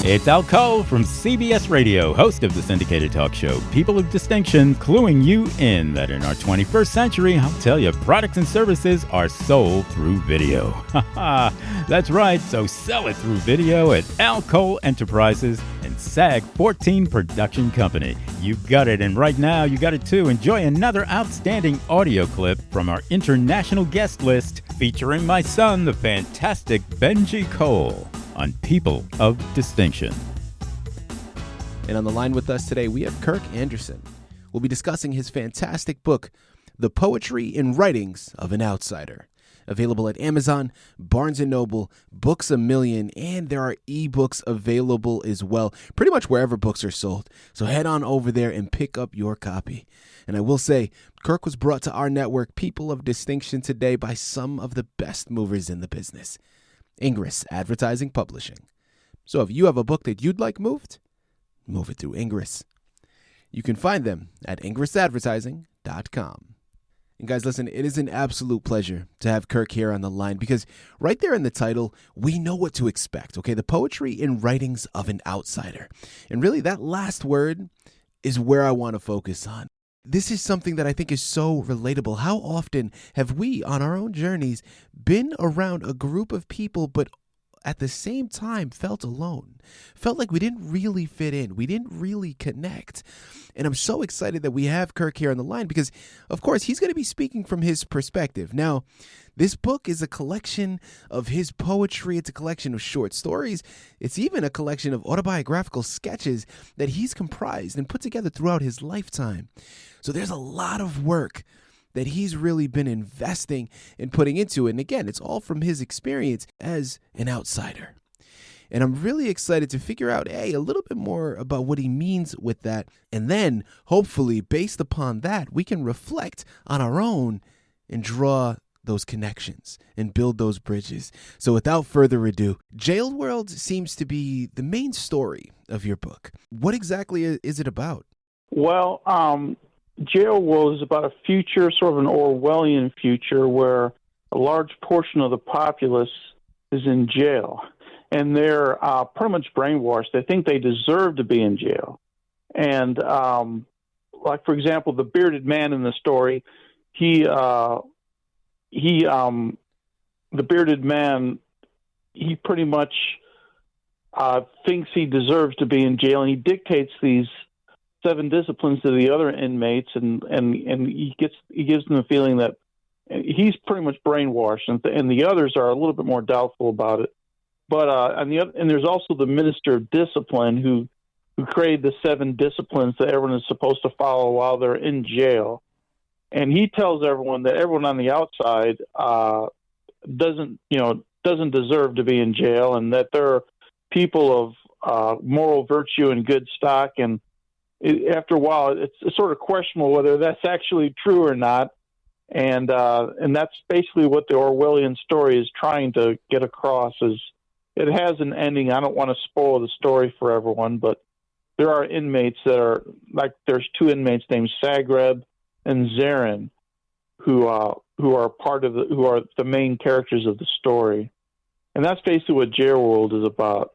It's Al Cole from CBS Radio, host of the syndicated talk show People of Distinction, cluing you in that in our 21st century, I'll tell you, products and services are sold through video. That's right, so sell it through video at Al Cole Enterprises and SAG 14 Production Company. You got it, and right now you got it too. Enjoy another outstanding audio clip from our international guest list featuring my son, the fantastic Benji Cole, on People of Distinction. And on the line with us today, we have Kirk Andersen. We'll be discussing his fantastic book, The Poetry and Writings of an Outsider. Available at Amazon, Barnes & Noble, Books A Million, and there are ebooks available as well, pretty much wherever books are sold. So head on over there and pick up your copy. And I will say, Kirk was brought to our network, People of Distinction, today by some of the best movers in the business. Ingress Advertising Publishing. So if you have a book that you'd like moved, move it through Ingress. You can find them at ingressadvertising.com. And guys, listen, it is an absolute pleasure to have Kirk here on the line because right there in the title, we know what to expect, okay? The poetry and writings of an outsider. And really, that last word is where I want to focus on. This is something that I think is so relatable. How often have we, on our own journeys, been around a group of people, but at the same time felt alone, felt like we didn't really fit in, we didn't really connect? And I'm so excited that we have Kirk here on the line because, of course, he's going to be speaking from his perspective. Now, this book is a collection of his poetry. It's a collection of short stories. It's even a collection of autobiographical sketches that he's comprised and put together throughout his lifetime. So there's a lot of work that he's really been investing and putting into it. And again, it's all from his experience as an outsider. And I'm really excited to figure out, a little bit more about what he means with that. And then, hopefully, based upon that, we can reflect on our own and draw those connections and build those bridges. So without further ado, Jail World seems to be the main story of your book. What exactly is it about? Well, Jail World is about a future, sort of an Orwellian future, where a large portion of the populace is in jail. And they're pretty much brainwashed. They think they deserve to be in jail. And, like, for example, the bearded man in the story, the bearded man, he pretty much thinks he deserves to be in jail, and he dictates these 7 disciplines to the other inmates, and he gives them the feeling that he's pretty much brainwashed, and the others are a little bit more doubtful about it. But and there's also the minister of discipline who created the 7 disciplines that everyone is supposed to follow while they're in jail, and he tells everyone that everyone on the outside doesn't deserve to be in jail, and that they're people of moral virtue and good stock. And after a while, it's sort of questionable whether that's actually true or not. And that's basically what the Orwellian story is trying to get across. Is it has an ending. I don't want to spoil the story for everyone, but there are inmates that are like, there's 2 inmates named Zagreb and Zarin who are the main characters of the story. And that's basically what Jail World is about.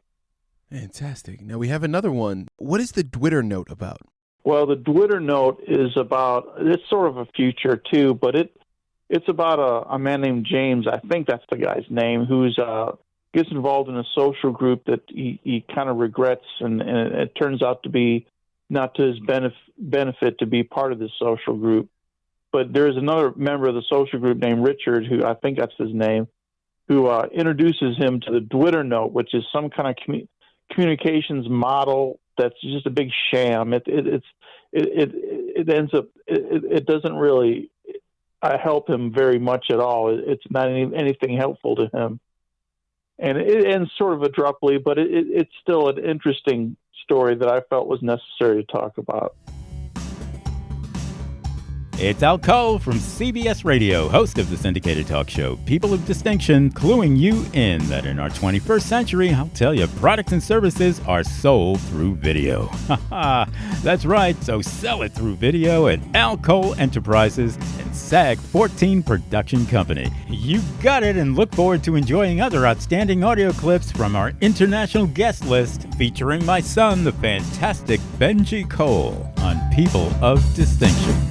Fantastic. Now we have another one. What is the Twitter note about? Well, the Twitter note is about, it's sort of a future too, but it's about a man named James, I think that's the guy's name, who's gets involved in a social group that he kind of regrets, and it turns out to be not to his benefit to be part of this social group. But there's another member of the social group named Richard, who I think that's his name, who introduces him to the Twitter note, which is some kind of communications model that's just a big sham. It ends up it doesn't really help him very much at all. It's not anything helpful to him, and it ends sort of abruptly. But it's still an interesting story that I felt was necessary to talk about. It's Al Cole from CBS Radio, host of the syndicated talk show People of Distinction, cluing you in that in our 21st century, I'll tell you, products and services are sold through video. That's right, so sell it through video at Al Cole Enterprises and SAG 14 Production Company. You got it, and look forward to enjoying other outstanding audio clips from our international guest list featuring my son, the fantastic Benji Cole, on People of Distinction.